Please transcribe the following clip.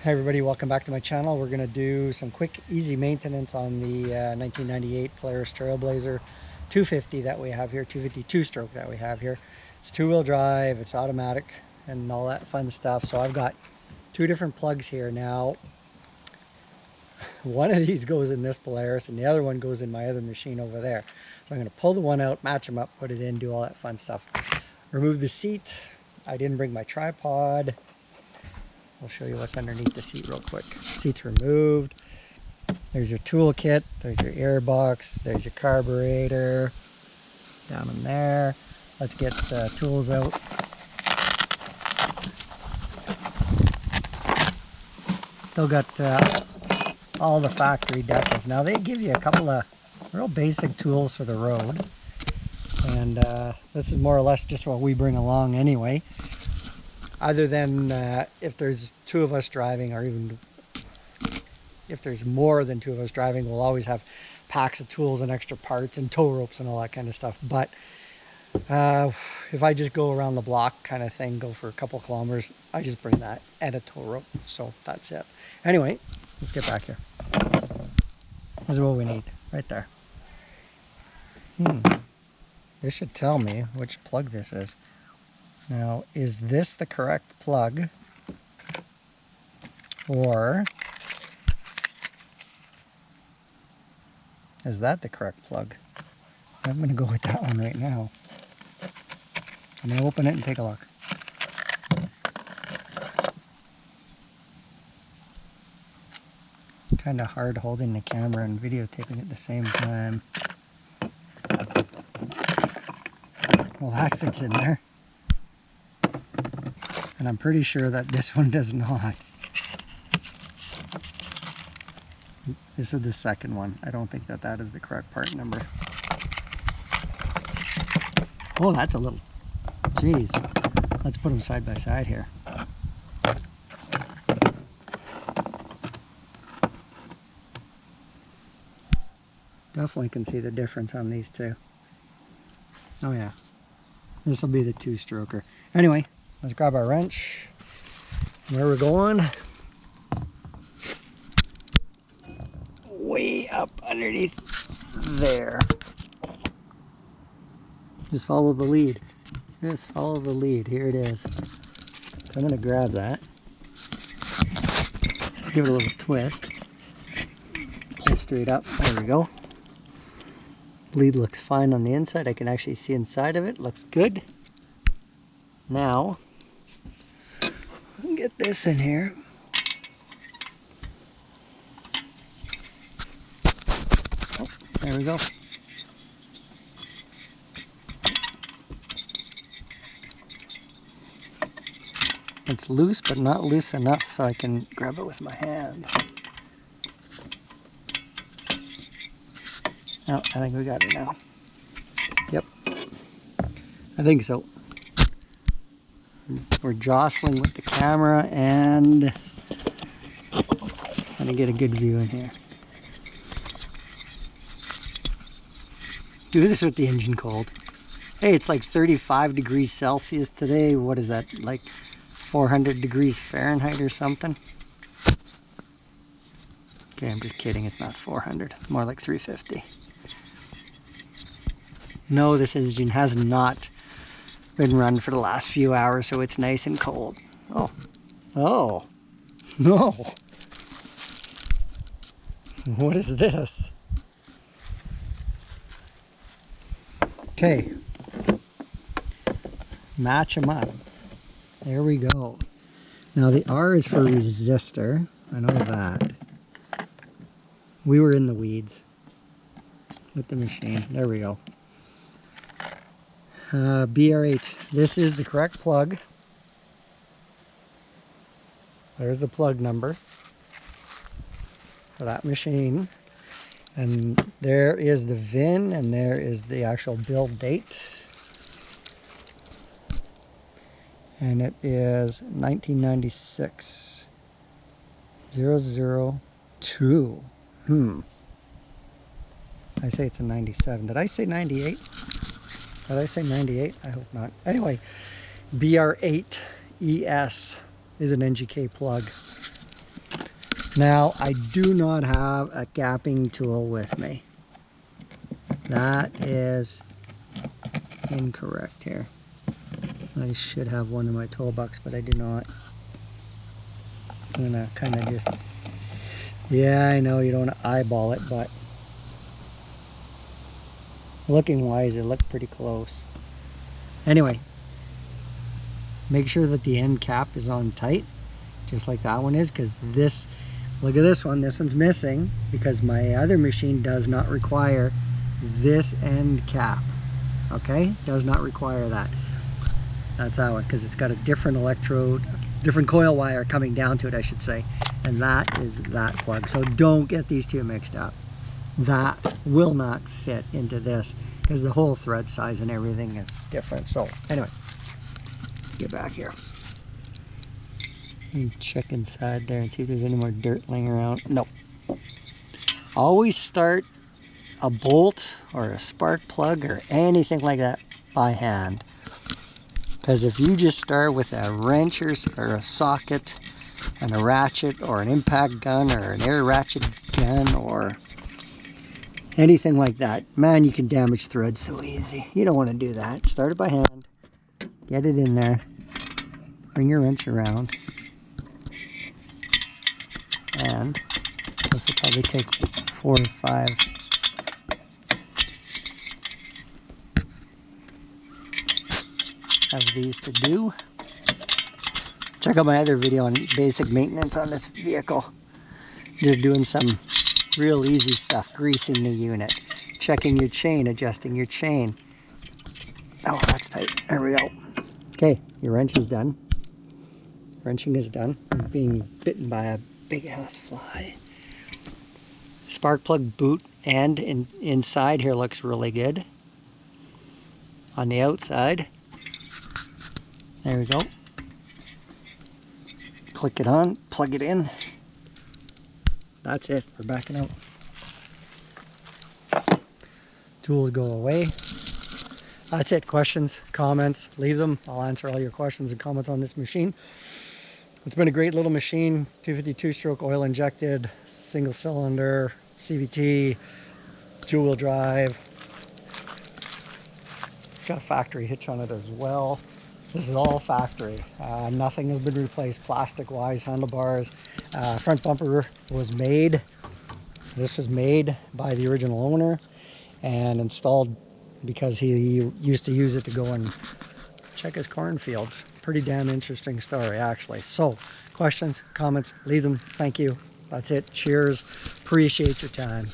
Hi everybody, welcome back to my channel. We're going to do some quick, easy maintenance on the 1998 Polaris TrailBlazer 250 that we have here, 252 stroke that we have here. It's two-wheel drive, it's automatic, and all that fun stuff. So I've got two different plugs here now. One of these goes in this Polaris and the other one goes in my other machine over there. So I'm going to pull the one out, match them up, put it in, do all that fun stuff. Remove the seat. I didn't bring my tripod. I'll show you what's underneath the seat real quick. Seat's removed. There's your tool kit. There's your air box. There's your carburetor. Down in there. Let's get the tools out. Still got all the factory decals. Now they give you a couple of real basic tools for the road. And this is more or less just what we bring along anyway. Other than if there's two of us driving, or even if there's more than two of us driving, we'll always have packs of tools and extra parts and tow ropes and all that kind of stuff. But if I just go around the block kind of thing, go for a couple kilometers, I just bring that and a tow rope. So that's it. Anyway, let's get back here. This is what we need right there. This should tell me which plug this is. Now, is this the correct plug, or is that the correct plug? I'm going to go with that one right now. I'm going to open it and take a look. Kind of hard holding the camera and videotaping at the same time. Well, that fits in there. And I'm pretty sure that this one does not. This is the second one. I don't think that that is the correct part number. Oh, that's a little... Jeez. Let's put them side by side here. Definitely can see the difference on these two. Oh yeah. This will be the two-stroker. Anyway. Let's grab our wrench. Where we're going? Way up underneath there. Just follow the lead. Just follow the lead. Here it is. So I'm going to grab that. Give it a little twist. Pull straight up. There we go. Lead looks fine on the inside. I can actually see inside of it. Looks good. Now, get this in here. Oh, there we go. It's loose, but not loose enough so I can grab it with my hand. Oh, I think we got it now. Yep. I think so. We're jostling with the camera and trying to get a good view in here. Do this with the engine cold. Hey, it's like 35 degrees Celsius today. What is that, like 400 degrees Fahrenheit or something? Okay, I'm just kidding. It's not 400. More like 350. No, this engine has not been run for the last few hours, so it's nice and cold. Oh, no. What is this? Okay. Match them up. There we go. Now the R is for resistor. I know that. We were in the weeds with the machine. There we go. BR8. This is the correct plug. There's the plug number for that machine. And there is the VIN, and there is the actual build date. And it is 1996 002. I say it's a 97. Did I say 98? Did I say 98? I hope not. Anyway, BR8ES is an NGK plug. Now, I do not have a gapping tool with me. That is incorrect here. I should have one in my toolbox, but I do not. I'm gonna kind of just, yeah, I know you don't want to eyeball it, but looking wise, it looked pretty close. Anyway, make sure that the end cap is on tight, just like that one is, because this, look at this one's missing because my other machine does not require this end cap. Okay, does not require that. That's how it, because it's got a different electrode, different coil wire coming down to it, I should say, and that is that plug. So don't get these two mixed up. That will not fit into this because the whole thread size and everything is different. So anyway, let's get back here and check inside there and see if there's any more dirt laying around. No. Always start a bolt or a spark plug or anything like that by hand, because if you just start with a wrench or a socket and a ratchet or an impact gun or an air ratchet gun or anything like that, man, you can damage thread so easy. You don't want to do that. Start it by hand, get it in there, bring your wrench around, and this will probably take 4 or 5. Of these to do. Check out my other video on basic maintenance on this vehicle. Just doing some real easy stuff, greasing the unit, checking your chain, adjusting your chain. Oh, that's tight. There we go. Okay, your wrench is done. Wrenching is done. I'm being bitten by a big ass fly. Spark plug boot end inside here looks really good. On the outside, there we go. Click it on, plug it in. That's it, we're backing out. Tools go away. That's it. Questions, comments, leave them. I'll answer all your questions and comments on this machine. It's been a great little machine. 252-stroke oil injected, single cylinder, CVT, dual wheel drive. It's got a factory hitch on it as well. This is all factory. Nothing has been replaced plastic-wise. Handlebars, front bumper was made. This was made by the original owner and installed because he used to use it to go and check his cornfields. Pretty damn interesting story, actually. So, questions, comments, leave them. Thank you. That's it. Cheers. Appreciate your time.